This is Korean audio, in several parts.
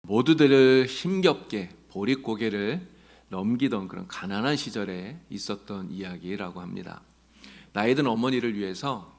모두들을 힘겹게 보릿고개를 넘기던 그런 가난한 시절에 있었던 이야기라고 합니다. 나이든 어머니를 위해서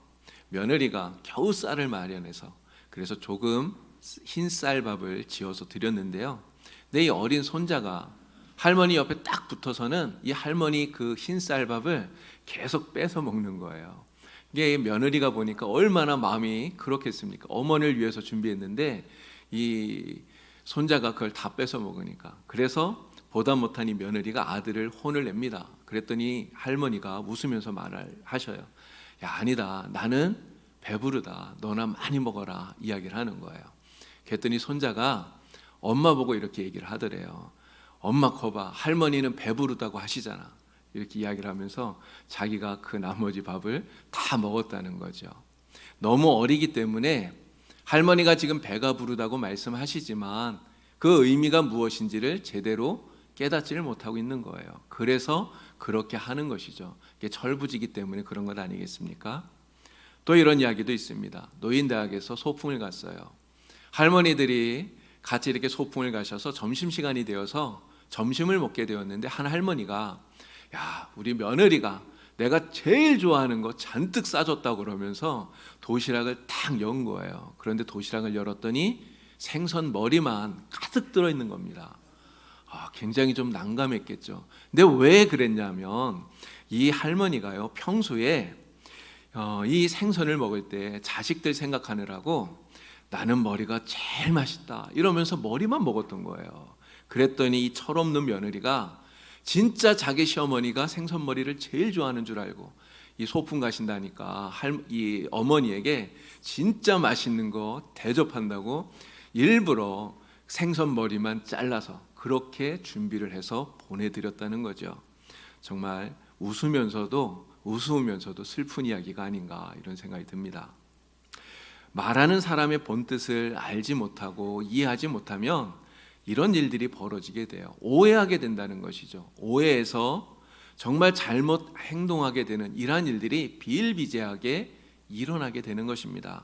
며느리가 겨우 쌀을 마련해서 그래서 조금 흰 쌀밥을 지어서 드렸는데요. 근데 이 어린 손자가 할머니 옆에 딱 붙어서는 이 할머니 그 흰 쌀밥을 계속 뺏어 먹는 거예요. 이게 며느리가 보니까 얼마나 마음이 그렇겠습니까? 어머니를 위해서 준비했는데 이 손자가 그걸 다 뺏어 먹으니까. 그래서 보다 못한 이 며느리가 아들을 혼을 냅니다. 그랬더니 할머니가 웃으면서 말을 하셔요. 야, 아니다. 나는 배부르다. 너나 많이 먹어라. 이야기를 하는 거예요. 그랬더니 손자가 엄마 보고 이렇게 얘기를 하더래요. 엄마 거봐. 할머니는 배부르다고 하시잖아. 이렇게 이야기를 하면서 자기가 그 나머지 밥을 다 먹었다는 거죠. 너무 어리기 때문에 할머니가 지금 배가 부르다고 말씀하시지만 그 의미가 무엇인지를 제대로 깨닫지를 못하고 있는 거예요. 그래서 그렇게 하는 것이죠. 이게 철부지기 때문에 그런 것 아니겠습니까? 또 이런 이야기도 있습니다. 노인대학에서 소풍을 갔어요. 할머니들이 같이 이렇게 소풍을 가셔서 점심시간이 되어서 점심을 먹게 되었는데 한 할머니가 야, 우리 며느리가 내가 제일 좋아하는 거 잔뜩 싸줬다고 그러면서 도시락을 탁 연 거예요. 그런데 도시락을 열었더니 생선 머리만 가득 들어있는 겁니다. 굉장히 좀 난감했겠죠. 근데 왜 그랬냐면 이 할머니가요, 평소에 이 생선을 먹을 때 자식들 생각하느라고 나는 머리가 제일 맛있다 이러면서 머리만 먹었던 거예요. 그랬더니 이 철없는 며느리가 진짜 자기 시어머니가 생선머리를 제일 좋아하는 줄 알고 이 소풍 가신다니까 이 어머니에게 진짜 맛있는 거 대접한다고 일부러 생선머리만 잘라서 그렇게 준비를 해서 보내드렸다는 거죠. 정말 우스우면서도 슬픈 이야기가 아닌가 이런 생각이 듭니다. 말하는 사람의 본뜻을 알지 못하고 이해하지 못하면 이런 일들이 벌어지게 돼요. 오해하게 된다는 것이죠. 오해해서 정말 잘못 행동하게 되는 이러한 일들이 비일비재하게 일어나게 되는 것입니다.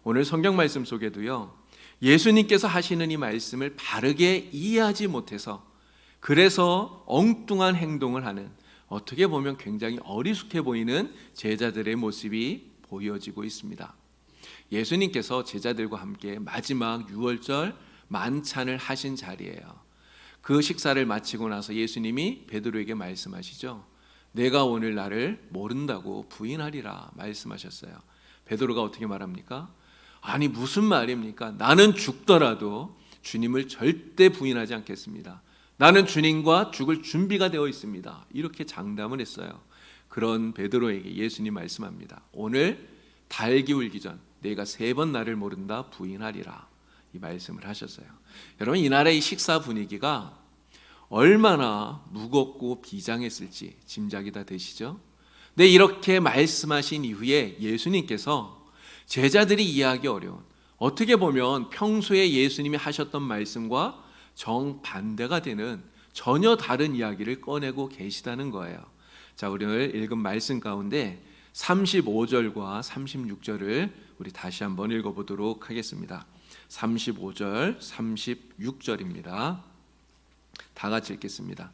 오늘 성경 말씀 속에도요, 예수님께서 하시는 이 말씀을 바르게 이해하지 못해서 그래서 엉뚱한 행동을 하는, 어떻게 보면 굉장히 어리숙해 보이는 제자들의 모습이 보여지고 있습니다. 예수님께서 제자들과 함께 마지막 유월절 만찬을 하신 자리예요. 그 식사를 마치고 나서 예수님이 베드로에게 말씀하시죠. 내가 오늘 나를 모른다고 부인하리라 말씀하셨어요. 베드로가 어떻게 말합니까? 아니 무슨 말입니까? 나는 죽더라도 주님을 절대 부인하지 않겠습니다. 나는 주님과 죽을 준비가 되어 있습니다. 이렇게 장담을 했어요. 그런 베드로에게 예수님 말씀합니다. 오늘 달 기울기 전 내가 3번 나를 모른다 부인하리라 이 말씀을 하셨어요. 여러분, 이날의 이 식사 분위기가 얼마나 무겁고 비장했을지 짐작이 다 되시죠? 근데 이렇게 말씀하신 이후에 예수님께서 제자들이 이해하기 어려운, 어떻게 보면 평소에 예수님이 하셨던 말씀과 정반대가 되는 전혀 다른 이야기를 꺼내고 계시다는 거예요. 자, 우리 오늘 읽은 말씀 가운데 35절과 36절을 우리 다시 한번 읽어보도록 하겠습니다. 35절, 36절입니다. 다 같이 읽겠습니다.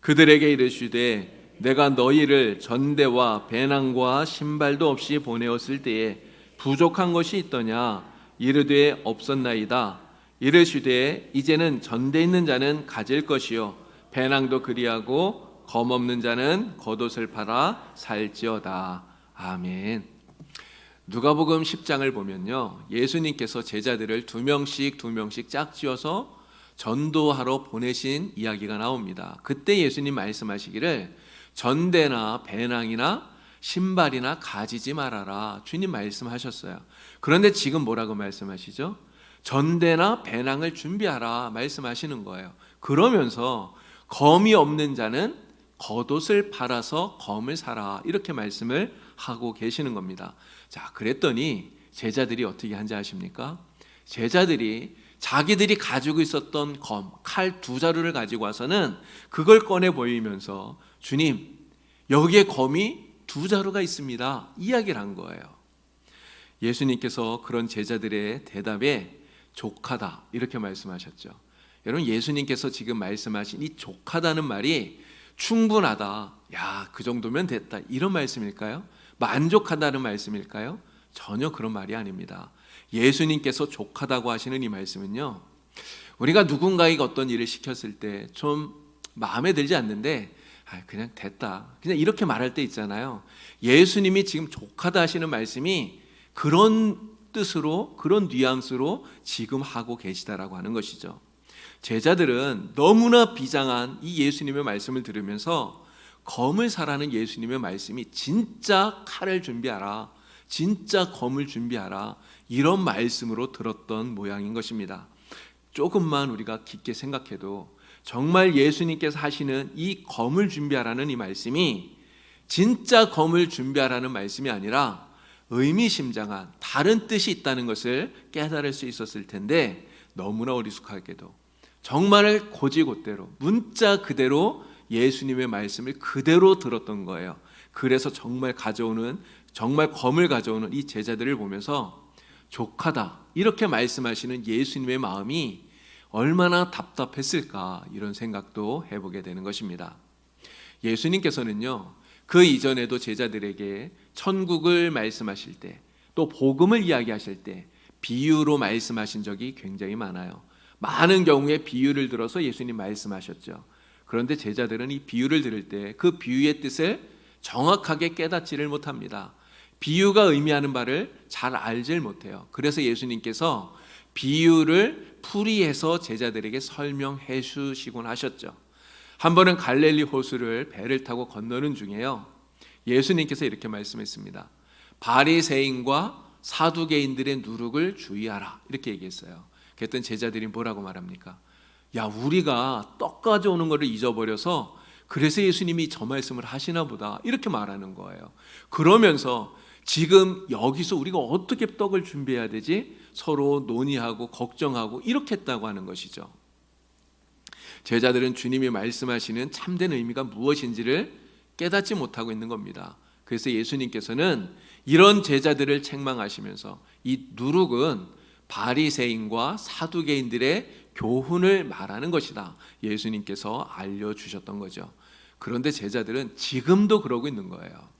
그들에게 이르시되 내가 너희를 전대와 배낭과 신발도 없이 보내었을 때에 부족한 것이 있더냐? 이르되 없었나이다. 이르시되 이제는 전대 있는 자는 가질 것이요 배낭도 그리하고 검 없는 자는 겉옷을 팔아 살지어다. 아멘. 누가복음 10장을 보면요, 예수님께서 제자들을 두 명씩 짝지어서 전도하러 보내신 이야기가 나옵니다. 그때 예수님 말씀하시기를 전대나 배낭이나 신발이나 가지지 말아라 주님 말씀하셨어요. 그런데 지금 뭐라고 말씀하시죠? 전대나 배낭을 준비하라 말씀하시는 거예요. 그러면서 검이 없는 자는 겉옷을 팔아서 검을 사라 이렇게 말씀을 하고 계시는 겁니다. 자, 그랬더니 제자들이 어떻게 한지 아십니까? 제자들이 자기들이 가지고 있었던 검, 칼 2자루를 가지고 와서는 그걸 꺼내 보이면서 주님, 여기에 검이 2자루가 있습니다 이야기를 한 거예요. 예수님께서 그런 제자들의 대답에 족하다 이렇게 말씀하셨죠. 여러분, 예수님께서 지금 말씀하신 이 족하다는 말이 충분하다, 야, 그 정도면 됐다, 이런 말씀일까요? 만족하다는 말씀일까요? 전혀 그런 말이 아닙니다. 예수님께서 족하다고 하시는 이 말씀은요, 우리가 누군가에게 어떤 일을 시켰을 때 좀 마음에 들지 않는데 그냥 됐다, 그냥 이렇게 말할 때 있잖아요. 예수님이 지금 족하다 하시는 말씀이 그런 뜻으로, 그런 뉘앙스로 지금 하고 계시다라고 하는 것이죠. 제자들은 너무나 비장한 이 예수님의 말씀을 들으면서 검을 사라는 예수님의 말씀이 진짜 칼을 준비하라, 진짜 검을 준비하라, 이런 말씀으로 들었던 모양인 것입니다. 조금만 우리가 깊게 생각해도 정말 예수님께서 하시는 이 검을 준비하라는 이 말씀이 진짜 검을 준비하라는 말씀이 아니라 의미심장한 다른 뜻이 있다는 것을 깨달을 수 있었을 텐데, 너무나 어리숙하게도 정말 곧이곧대로 문자 그대로 예수님의 말씀을 그대로 들었던 거예요. 그래서 정말 검을 가져오는 이 제자들을 보면서 족하다 이렇게 말씀하시는 예수님의 마음이 얼마나 답답했을까, 이런 생각도 해보게 되는 것입니다. 예수님께서는요, 그 이전에도 제자들에게 천국을 말씀하실 때, 또 복음을 이야기하실 때 비유로 말씀하신 적이 굉장히 많아요. 많은 경우에 비유를 들어서 예수님 말씀하셨죠. 그런데 제자들은 이 비유를 들을 때 그 비유의 뜻을 정확하게 깨닫지를 못합니다. 비유가 의미하는 바를 잘 알질 못해요. 그래서 예수님께서 비유를 풀이해서 제자들에게 설명해 주시곤 하셨죠. 한 번은 갈릴리 호수를 배를 타고 건너는 중에요, 예수님께서 이렇게 말씀했습니다. 바리새인과 사두개인들의 누룩을 주의하라, 이렇게 얘기했어요. 그랬더니 제자들이 뭐라고 말합니까? 야, 우리가 떡 가져오는 것을 잊어버려서 그래서 예수님이 저 말씀을 하시나 보다, 이렇게 말하는 거예요. 그러면서 지금 여기서 우리가 어떻게 떡을 준비해야 되지? 서로 논의하고 걱정하고 이렇게 했다고 하는 것이죠. 제자들은 주님이 말씀하시는 참된 의미가 무엇인지를 깨닫지 못하고 있는 겁니다. 그래서 예수님께서는 이런 제자들을 책망하시면서 이 누룩은 바리새인과 사두개인들의 교훈을 말하는 것이다, 예수님께서 알려주셨던 거죠. 그런데 제자들은 지금도 그러고 있는 거예요.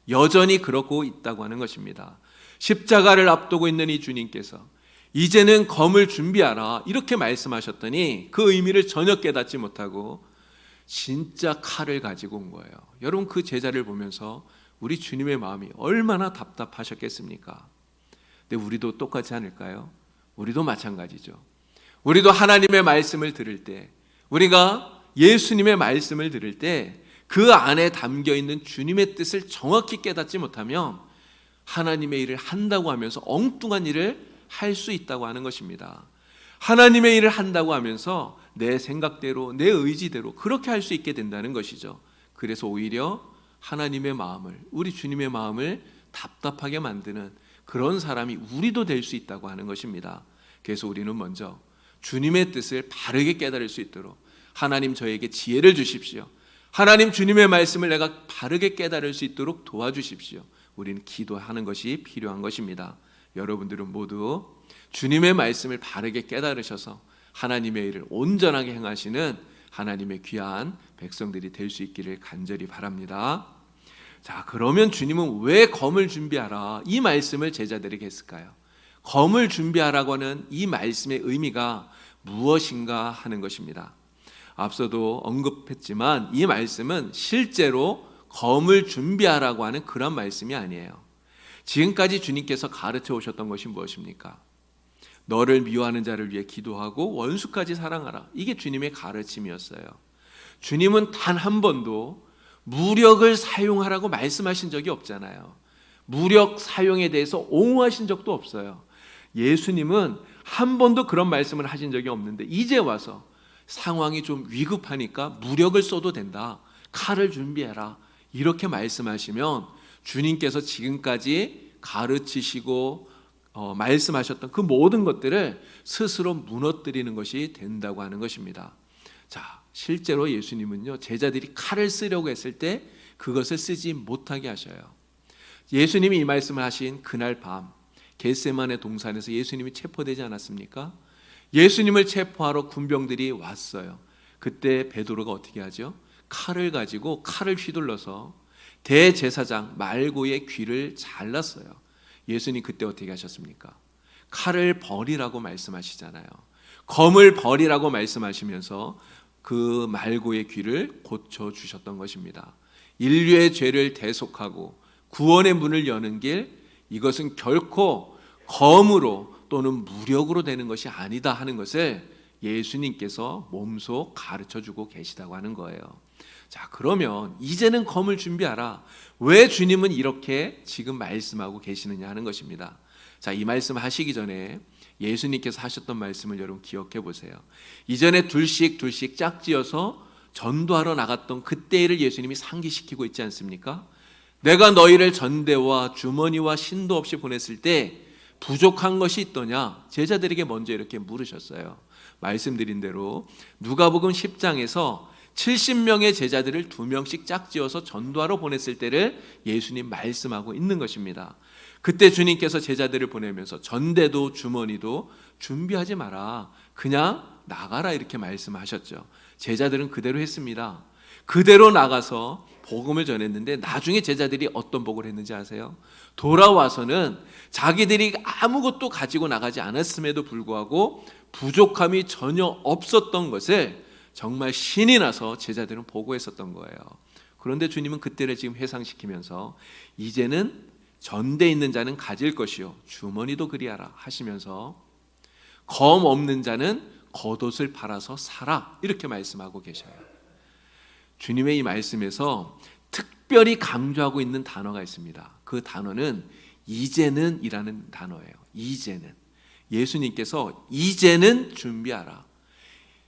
여전히 그러고 있다고 하는 것입니다. 십자가를 앞두고 있는 이 주님께서 이제는 검을 준비하라 이렇게 말씀하셨더니 그 의미를 전혀 깨닫지 못하고 진짜 칼을 가지고 온 거예요. 여러분, 그 제자를 보면서 우리 주님의 마음이 얼마나 답답하셨겠습니까? 근데 우리도 똑같지 않을까요? 우리도 마찬가지죠. 우리도 하나님의 말씀을 들을 때, 우리가 예수님의 말씀을 들을 때 그 안에 담겨있는 주님의 뜻을 정확히 깨닫지 못하면 하나님의 일을 한다고 하면서 엉뚱한 일을 할 수 있다고 하는 것입니다. 하나님의 일을 한다고 하면서 내 생각대로, 내 의지대로 그렇게 할 수 있게 된다는 것이죠. 그래서 오히려 하나님의 마음을, 우리 주님의 마음을 답답하게 만드는 그런 사람이 우리도 될 수 있다고 하는 것입니다. 그래서 우리는 먼저 주님의 뜻을 바르게 깨달을 수 있도록 하나님, 저에게 지혜를 주십시오. 하나님, 주님의 말씀을 내가 바르게 깨달을 수 있도록 도와주십시오. 우리는 기도하는 것이 필요한 것입니다. 여러분들은 모두 주님의 말씀을 바르게 깨달으셔서 하나님의 일을 온전하게 행하시는 하나님의 귀한 백성들이 될 수 있기를 간절히 바랍니다. 자, 그러면 주님은 왜 검을 준비하라 이 말씀을 제자들에게 했을까요? 검을 준비하라고 하는 이 말씀의 의미가 무엇인가 하는 것입니다. 앞서도 언급했지만 이 말씀은 실제로 검을 준비하라고 하는 그런 말씀이 아니에요. 지금까지 주님께서 가르쳐 오셨던 것이 무엇입니까? 너를 미워하는 자를 위해 기도하고 원수까지 사랑하라. 이게 주님의 가르침이었어요. 주님은 단 한 번도 무력을 사용하라고 말씀하신 적이 없잖아요. 무력 사용에 대해서 옹호하신 적도 없어요. 예수님은 한 번도 그런 말씀을 하신 적이 없는데 이제 와서 상황이 좀 위급하니까 무력을 써도 된다, 칼을 준비해라, 이렇게 말씀하시면 주님께서 지금까지 가르치시고 말씀하셨던 그 모든 것들을 스스로 무너뜨리는 것이 된다고 하는 것입니다. 자, 실제로 예수님은요, 제자들이 칼을 쓰려고 했을 때 그것을 쓰지 못하게 하셔요. 예수님이 이 말씀을 하신 그날 밤 겟세마네 동산에서 예수님이 체포되지 않았습니까? 예수님을 체포하러 군병들이 왔어요. 그때 베드로가 어떻게 하죠? 칼을 가지고 칼을 휘둘러서 대제사장 말고의 귀를 잘랐어요. 예수님 그때 어떻게 하셨습니까? 칼을 버리라고 말씀하시잖아요. 검을 버리라고 말씀하시면서 그 말고의 귀를 고쳐주셨던 것입니다. 인류의 죄를 대속하고 구원의 문을 여는 길, 이것은 결코 검으로 또는 무력으로 되는 것이 아니다 하는 것을 예수님께서 몸소 가르쳐주고 계시다고 하는 거예요. 자, 그러면 이제는 검을 준비하라. 왜 주님은 이렇게 지금 말씀하고 계시느냐 하는 것입니다. 자, 이 말씀 하시기 전에 예수님께서 하셨던 말씀을 여러분 기억해 보세요. 이전에 둘씩 짝지어서 전도하러 나갔던 그때를 예수님이 상기시키고 있지 않습니까? 내가 너희를 전대와 주머니와 신도 없이 보냈을 때 부족한 것이 있더냐? 제자들에게 먼저 이렇게 물으셨어요. 말씀드린 대로 누가복음 10장에서 70명의 제자들을 2명씩 짝지어서 전도하러 보냈을 때를 예수님 말씀하고 있는 것입니다. 그때 주님께서 제자들을 보내면서 전대도 주머니도 준비하지 마라, 그냥 나가라 이렇게 말씀하셨죠. 제자들은 그대로 했습니다. 그대로 나가서 복음을 전했는데 나중에 제자들이 어떤 복을 했는지 아세요? 돌아와서는 자기들이 아무것도 가지고 나가지 않았음에도 불구하고 부족함이 전혀 없었던 것을 정말 신이 나서 제자들은 보고했었던 거예요. 그런데 주님은 그때를 지금 회상시키면서 이제는 전대 있는 자는 가질 것이요 주머니도 그리하라 하시면서 검 없는 자는 겉옷을 팔아서 사라 이렇게 말씀하고 계셔요. 주님의 이 말씀에서 특별히 강조하고 있는 단어가 있습니다. 그 단어는 이제는 이라는 단어예요. 이제는. 예수님께서 이제는 준비하라.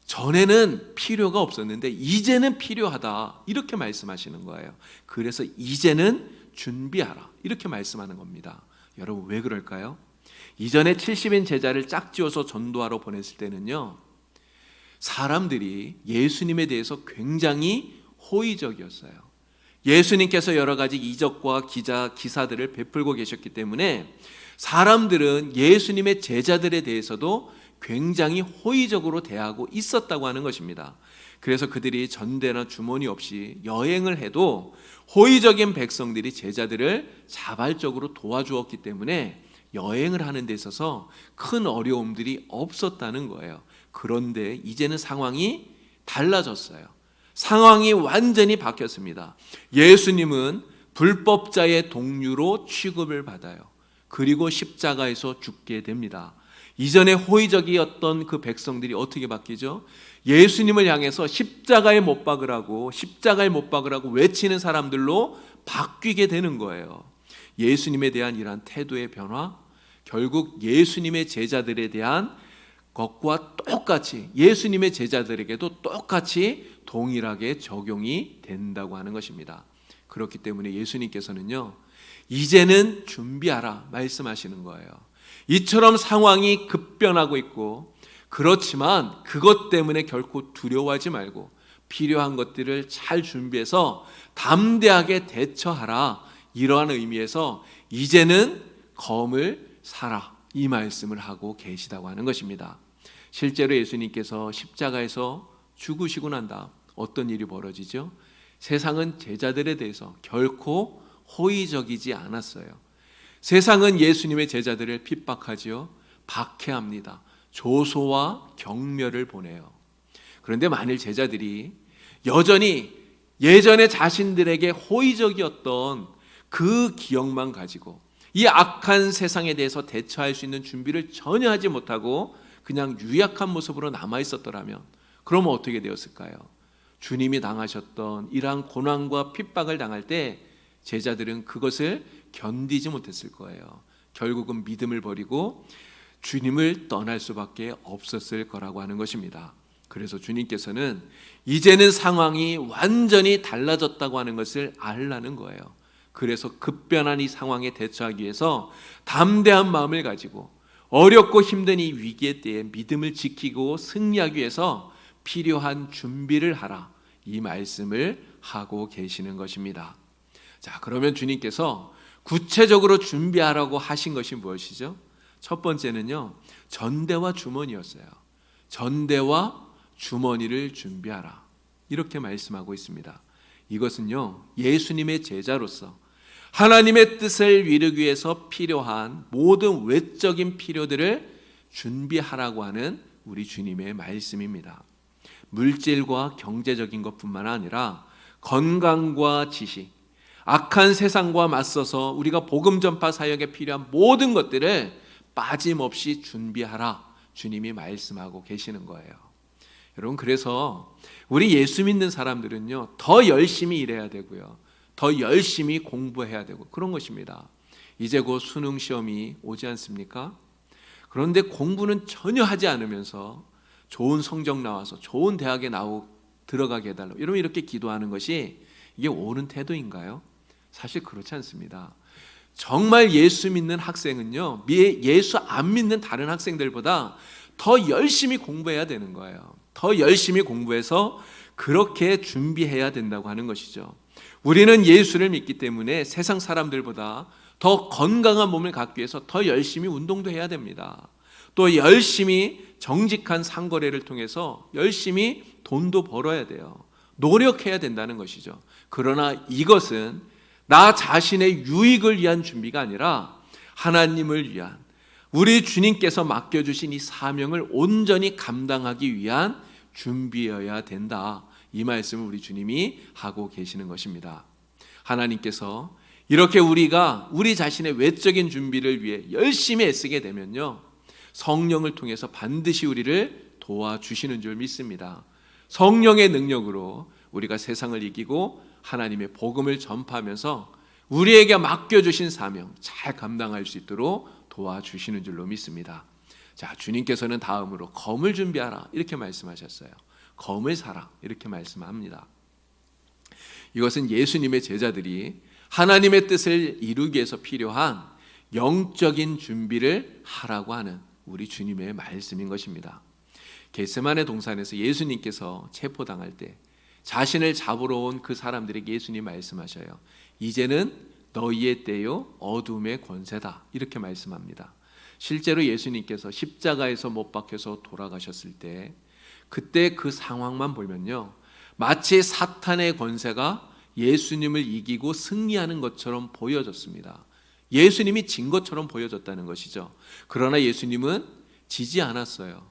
전에는 필요가 없었는데 이제는 필요하다 이렇게 말씀하시는 거예요. 그래서 이제는 준비하라 이렇게 말씀하는 겁니다. 여러분 왜 그럴까요? 이전에 70인 제자를 짝지어서 전도하러 보냈을 때는요, 사람들이 예수님에 대해서 굉장히 호의적이었어요. 예수님께서 여러 가지 이적과 기사들을 베풀고 계셨기 때문에 사람들은 예수님의 제자들에 대해서도 굉장히 호의적으로 대하고 있었다고 하는 것입니다. 그래서 그들이 전대나 주머니 없이 여행을 해도 호의적인 백성들이 제자들을 자발적으로 도와주었기 때문에 여행을 하는 데 있어서 큰 어려움들이 없었다는 거예요. 그런데 이제는 상황이 달라졌어요. 상황이 완전히 바뀌었습니다. 예수님은 불법자의 동류로 취급을 받아요. 그리고 십자가에서 죽게 됩니다. 이전에 호의적이었던 그 백성들이 어떻게 바뀌죠? 예수님을 향해서 십자가에 못 박으라고 외치는 사람들로 바뀌게 되는 거예요. 예수님에 대한 이러한 태도의 변화, 결국 예수님의 제자들에 대한 것과 똑같이 예수님의 제자들에게도 똑같이 동일하게 적용이 된다고 하는 것입니다. 그렇기 때문에 예수님께서는요, 이제는 준비하라 말씀하시는 거예요. 이처럼 상황이 급변하고 있고, 그렇지만 그것 때문에 결코 두려워하지 말고 필요한 것들을 잘 준비해서 담대하게 대처하라, 이러한 의미에서 이제는 검을 사라 이 말씀을 하고 계시다고 하는 것입니다. 실제로 예수님께서 십자가에서 죽으시고 난 다음 어떤 일이 벌어지죠? 세상은 제자들에 대해서 결코 호의적이지 않았어요. 세상은 예수님의 제자들을 핍박하지요, 박해합니다. 조소와 경멸을 보내요. 그런데 만일 제자들이 여전히 예전에 자신들에게 호의적이었던 그 기억만 가지고 이 악한 세상에 대해서 대처할 수 있는 준비를 전혀 하지 못하고 그냥 유약한 모습으로 남아 있었더라면, 그러면 어떻게 되었을까요? 주님이 당하셨던 이러한 고난과 핍박을 당할 때 제자들은 그것을 견디지 못했을 거예요. 결국은 믿음을 버리고 주님을 떠날 수밖에 없었을 거라고 하는 것입니다. 그래서 주님께서는 이제는 상황이 완전히 달라졌다고 하는 것을 알라는 거예요. 그래서 급변한 이 상황에 대처하기 위해서 담대한 마음을 가지고 어렵고 힘든 이 위기의 때에 믿음을 지키고 승리하기 위해서 필요한 준비를 하라, 이 말씀을 하고 계시는 것입니다. 자, 그러면 주님께서 구체적으로 준비하라고 하신 것이 무엇이죠? 첫 번째는요, 전대와 주머니였어요. 전대와 주머니를 준비하라. 이렇게 말씀하고 있습니다. 이것은요, 예수님의 제자로서 하나님의 뜻을 이루기 위해서 필요한 모든 외적인 필요들을 준비하라고 하는 우리 주님의 말씀입니다. 물질과 경제적인 것뿐만 아니라 건강과 지식, 악한 세상과 맞서서 우리가 복음 전파 사역에 필요한 모든 것들을 빠짐없이 준비하라. 주님이 말씀하고 계시는 거예요. 여러분, 그래서 우리 예수 믿는 사람들은요, 더 열심히 일해야 되고요, 더 열심히 공부해야 되고 그런 것입니다. 이제 곧 수능 시험이 오지 않습니까? 그런데 공부는 전혀 하지 않으면서 좋은 성적 나와서 좋은 대학에 들어가게 해달라고, 여러분, 이렇게 기도하는 것이 이게 옳은 태도인가요? 사실 그렇지 않습니다. 정말 예수 믿는 학생은요, 예수 안 믿는 다른 학생들보다 더 열심히 공부해야 되는 거예요. 더 열심히 공부해서 그렇게 준비해야 된다고 하는 것이죠. 우리는 예수를 믿기 때문에 세상 사람들보다 더 건강한 몸을 갖기 위해서 더 열심히 운동도 해야 됩니다. 또 열심히 정직한 상거래를 통해서 열심히 돈도 벌어야 돼요. 노력해야 된다는 것이죠. 그러나 이것은 나 자신의 유익을 위한 준비가 아니라 하나님을 위한, 우리 주님께서 맡겨주신 이 사명을 온전히 감당하기 위한 준비여야 된다. 이 말씀을 우리 주님이 하고 계시는 것입니다. 하나님께서 이렇게 우리가 우리 자신의 외적인 준비를 위해 열심히 애쓰게 되면요, 성령을 통해서 반드시 우리를 도와주시는 줄 믿습니다. 성령의 능력으로 우리가 세상을 이기고 하나님의 복음을 전파하면서 우리에게 맡겨주신 사명 잘 감당할 수 있도록 도와주시는 줄로 믿습니다. 자, 주님께서는 다음으로 검을 준비하라 이렇게 말씀하셨어요. 검을 사라 이렇게 말씀합니다. 이것은 예수님의 제자들이 하나님의 뜻을 이루기 위해서 필요한 영적인 준비를 하라고 하는 우리 주님의 말씀인 것입니다. 겟세마네 동산에서 예수님께서 체포당할 때 자신을 잡으러 온 그 사람들에게 예수님 말씀하셔요. 이제는 너희의 때요 어둠의 권세다 이렇게 말씀합니다. 실제로 예수님께서 십자가에서 못 박혀서 돌아가셨을 때 그때 그 상황만 보면요, 마치 사탄의 권세가 예수님을 이기고 승리하는 것처럼 보여졌습니다. 예수님이 진 것처럼 보여졌다는 것이죠. 그러나 예수님은 지지 않았어요.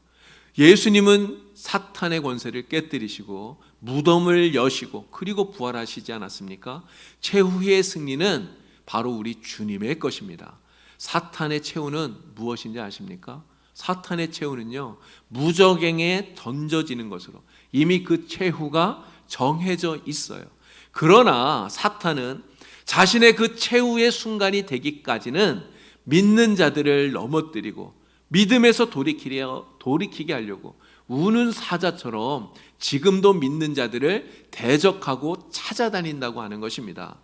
예수님은 사탄의 권세를 깨뜨리시고 무덤을 여시고 그리고 부활하시지 않았습니까? 최후의 승리는 바로 우리 주님의 것입니다. 사탄의 최후는 무엇인지 아십니까? 사탄의 최후는요, 무저갱에 던져지는 것으로 이미 그 최후가 정해져 있어요. 그러나 사탄은 자신의 그 최후의 순간이 되기까지는 믿는 자들을 넘어뜨리고 믿음에서 돌이키게 하려고 우는 사자처럼 지금도 믿는 자들을 대적하고 찾아다닌다고 하는 것입니다.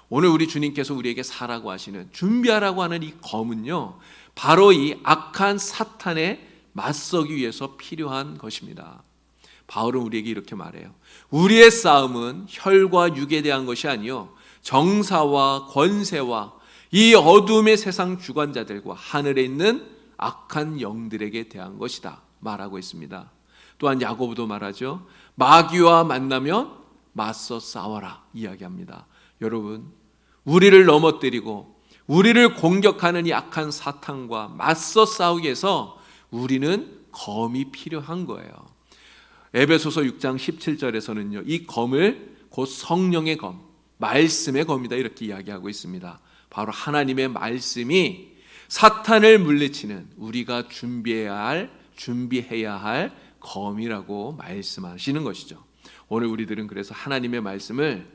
오늘 우리 주님께서 우리에게 사라고 하시는, 준비하라고 하는 이 검은요, 바로 이 악한 사탄에 맞서기 위해서 필요한 것입니다. 바울은 우리에게 이렇게 말해요. 우리의 싸움은 혈과 육에 대한 것이 아니요 정사와 권세와 이 어둠의 세상 주관자들과 하늘에 있는 악한 영들에게 대한 것이다 말하고 있습니다. 또한 야고보도 말하죠. 마귀와 만나면 맞서 싸워라 이야기합니다. 여러분, 우리를 넘어뜨리고 우리를 공격하는 이 악한 사탄과 맞서 싸우기 위해서 우리는 검이 필요한 거예요. 에베소서 6장 17절에서는요, 이 검을 곧 성령의 검, 말씀의 검이다 이렇게 이야기하고 있습니다. 바로 하나님의 말씀이 사탄을 물리치는 우리가 준비해야 할 검이라고 말씀하시는 것이죠. 오늘 우리들은 그래서 하나님의 말씀을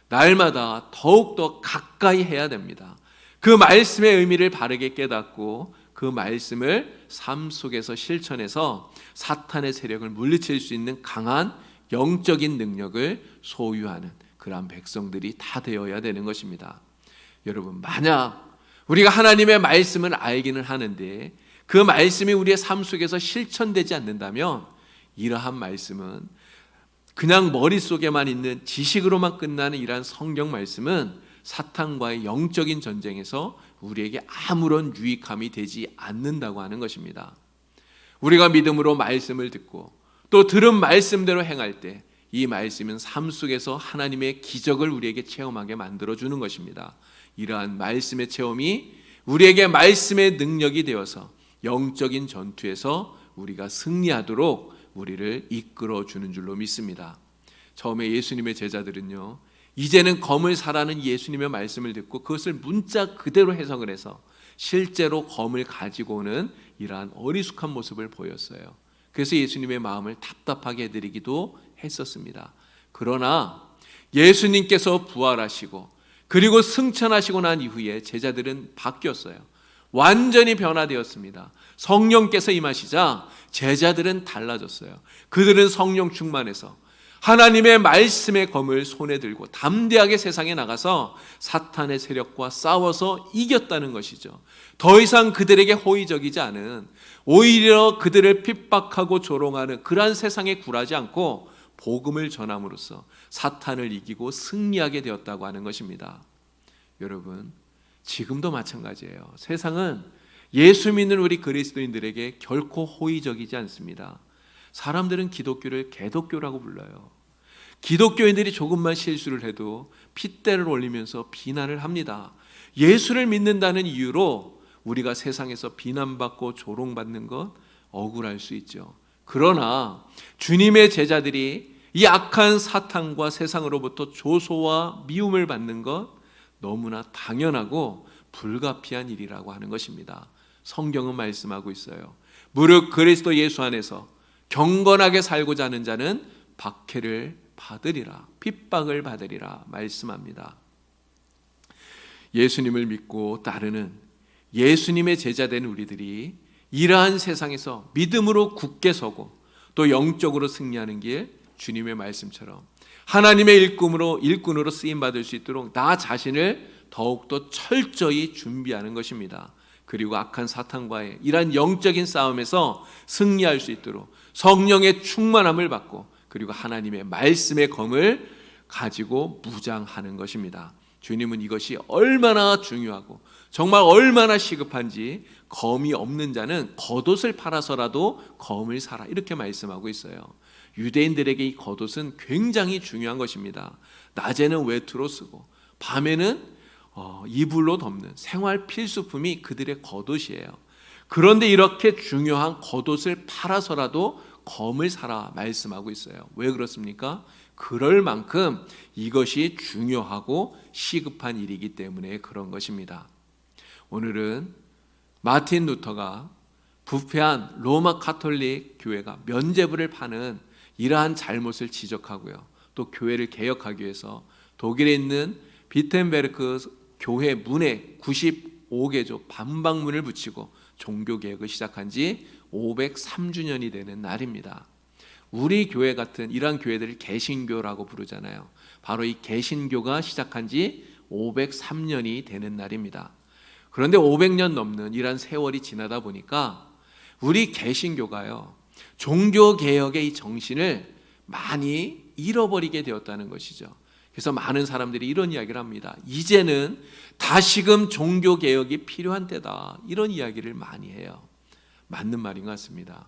날마다 더욱더 가까이 해야 됩니다. 그 말씀의 의미를 바르게 깨닫고 그 말씀을 삶 속에서 실천해서 사탄의 세력을 물리칠 수 있는 강한 영적인 능력을 소유하는 그러한 백성들이 다 되어야 되는 것입니다. 여러분, 만약 우리가 하나님의 말씀을 알기는 하는데 그 말씀이 우리의 삶 속에서 실천되지 않는다면 이러한 말씀은 그냥 머릿속에만 있는 지식으로만 끝나는 이러한 성경 말씀은 사탄과의 영적인 전쟁에서 우리에게 아무런 유익함이 되지 않는다고 하는 것입니다. 우리가 믿음으로 말씀을 듣고 또 들은 말씀대로 행할 때 이 말씀은 삶 속에서 하나님의 기적을 우리에게 체험하게 만들어주는 것입니다. 이러한 말씀의 체험이 우리에게 말씀의 능력이 되어서 영적인 전투에서 우리가 승리하도록 우리를 이끌어주는 줄로 믿습니다. 처음에 예수님의 제자들은요, 이제는 검을 사라는 예수님의 말씀을 듣고 그것을 문자 그대로 해석을 해서 실제로 검을 가지고 오는 이러한 어리숙한 모습을 보였어요. 그래서 예수님의 마음을 답답하게 해드리기도 했었습니다. 그러나 예수님께서 부활하시고 그리고 승천하시고 난 이후에 제자들은 바뀌었어요. 완전히 변화되었습니다. 성령께서 임하시자 제자들은 달라졌어요. 그들은 성령 충만해서 하나님의 말씀의 검을 손에 들고 담대하게 세상에 나가서 사탄의 세력과 싸워서 이겼다는 것이죠. 더 이상 그들에게 호의적이지 않은, 오히려 그들을 핍박하고 조롱하는 그러한 세상에 굴하지 않고 복음을 전함으로써 사탄을 이기고 승리하게 되었다고 하는 것입니다. 여러분, 지금도 마찬가지예요. 세상은 예수 믿는 우리 그리스도인들에게 결코 호의적이지 않습니다. 사람들은 기독교를 개독교라고 불러요. 기독교인들이 조금만 실수를 해도 핏대를 올리면서 비난을 합니다. 예수를 믿는다는 이유로 우리가 세상에서 비난받고 조롱받는 것 억울할 수 있죠. 그러나 주님의 제자들이 이 악한 사탄과 세상으로부터 조소와 미움을 받는 것 너무나 당연하고 불가피한 일이라고 하는 것입니다. 성경은 말씀하고 있어요. 무릇 그리스도 예수 안에서 경건하게 살고자 하는 자는 박해를 받으리라, 핍박을 받으리라 말씀합니다. 예수님을 믿고 따르는 예수님의 제자된 우리들이 이러한 세상에서 믿음으로 굳게 서고 또 영적으로 승리하는 길, 주님의 말씀처럼 하나님의 일꾼으로 쓰임받을 수 있도록 나 자신을 더욱더 철저히 준비하는 것입니다. 그리고 악한 사탄과의 이러한 영적인 싸움에서 승리할 수 있도록 성령의 충만함을 받고 그리고 하나님의 말씀의 검을 가지고 무장하는 것입니다. 주님은 이것이 얼마나 중요하고 정말 얼마나 시급한지 검이 없는 자는 겉옷을 팔아서라도 검을 사라 이렇게 말씀하고 있어요. 유대인들에게 이 겉옷은 굉장히 중요한 것입니다. 낮에는 외투로 쓰고 밤에는 이불로 덮는 생활 필수품이 그들의 겉옷이에요. 그런데 이렇게 중요한 겉옷을 팔아서라도 검을 사라 말씀하고 있어요. 왜 그렇습니까? 그럴 만큼 이것이 중요하고 시급한 일이기 때문에 그런 것입니다. 오늘은 마틴 루터가 부패한 로마 가톨릭 교회가 면죄부를 파는 이러한 잘못을 지적하고요. 또 교회를 개혁하기 위해서 독일에 있는 비텐베르크 교회 문에 95개조 반박문을 붙이고 종교개혁을 시작한 지 503주년이 되는 날입니다. 우리 교회 같은 이러한 교회들을 개신교라고 부르잖아요. 바로 이 개신교가 시작한 지 503년이 되는 날입니다. 그런데 500년 넘는 이러한 세월이 지나다 보니까 우리 개신교가요, 종교개혁의 이 정신을 많이 잃어버리게 되었다는 것이죠. 그래서 많은 사람들이 이런 이야기를 합니다. 이제는 다시금 종교개혁이 필요한 때다, 이런 이야기를 많이 해요. 맞는 말인 것 같습니다.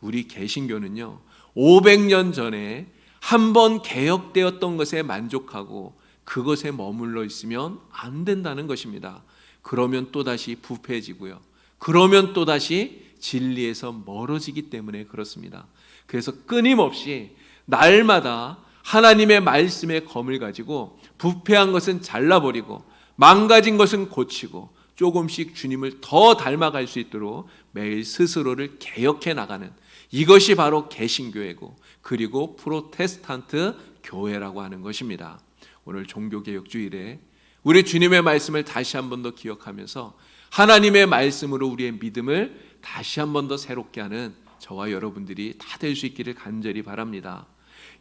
우리 개신교는요, 500년 전에 한번 개혁되었던 것에 만족하고 그것에 머물러 있으면 안 된다는 것입니다. 그러면 또다시 부패해지고요, 그러면 또다시 진리에서 멀어지기 때문에 그렇습니다. 그래서 끊임없이 날마다 하나님의 말씀의 검을 가지고 부패한 것은 잘라버리고 망가진 것은 고치고 조금씩 주님을 더 닮아갈 수 있도록 매일 스스로를 개혁해 나가는, 이것이 바로 개신교회고 그리고 프로테스탄트 교회라고 하는 것입니다. 오늘 종교개혁주일에 우리 주님의 말씀을 다시 한 번 더 기억하면서 하나님의 말씀으로 우리의 믿음을 다시 한 번 더 새롭게 하는 저와 여러분들이 다 될 수 있기를 간절히 바랍니다.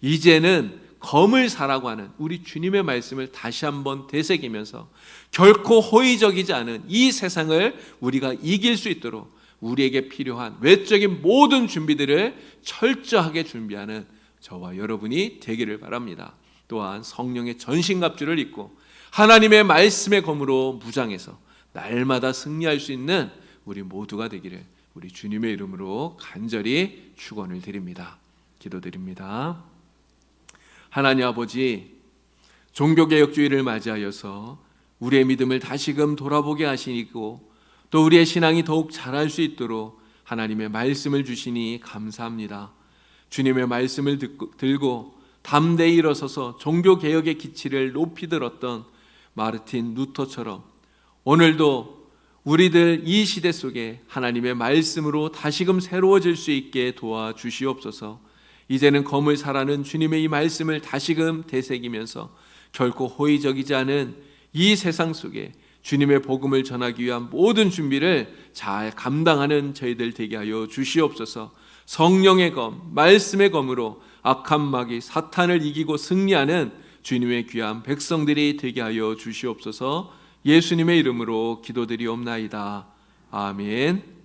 이제는 검을 사라고 하는 우리 주님의 말씀을 다시 한번 되새기면서 결코 호의적이지 않은 이 세상을 우리가 이길 수 있도록 우리에게 필요한 외적인 모든 준비들을 철저하게 준비하는 저와 여러분이 되기를 바랍니다. 또한 성령의 전신갑주를 입고 하나님의 말씀의 검으로 무장해서 날마다 승리할 수 있는 우리 모두가 되기를 우리 주님의 이름으로 간절히 축원을 드립니다. 기도드립니다. 하나님 아버지, 종교개혁주의를 맞이하여서 우리의 믿음을 다시금 돌아보게 하시고 또 우리의 신앙이 더욱 자랄 수 있도록 하나님의 말씀을 주시니 감사합니다. 주님의 말씀을 들고 담대히 일어서서 종교개혁의 기치를 높이 들었던 마르틴 루터처럼 오늘도 우리들 이 시대 속에 하나님의 말씀으로 다시금 새로워질 수 있게 도와주시옵소서. 이제는 검을 사라는 주님의 이 말씀을 다시금 되새기면서 결코 호의적이지 않은 이 세상 속에 주님의 복음을 전하기 위한 모든 준비를 잘 감당하는 저희들 되게 하여 주시옵소서. 성령의 검, 말씀의 검으로 악한 마귀 사탄을 이기고 승리하는 주님의 귀한 백성들이 되게 하여 주시옵소서. 예수님의 이름으로 기도드리옵나이다. 아멘.